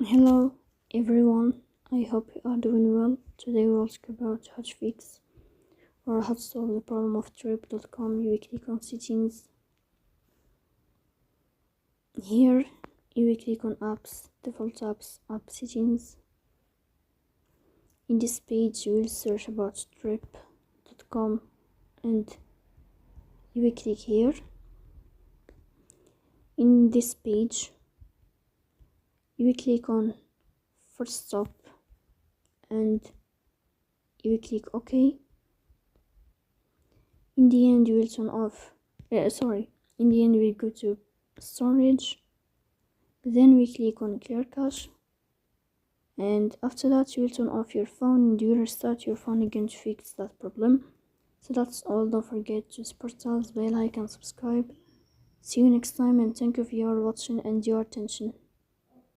Hello everyone, I hope you are doing well. Today we will talk about how to fix or how to solve the problem of trip.com. You will click on settings. Here you will click on apps, default apps, app settings. In this page you will search about trip.com and you will click here. In this page you will click on first stop and you will click OK. In the end you will turn off, in the end we will go to storage, then we click on clear cache, and after that you will turn off your phone and you restart your phone again to fix that problem. So that's all. Don't forget to support us by like and subscribe. See you next time, and thank you for your watching and your attention.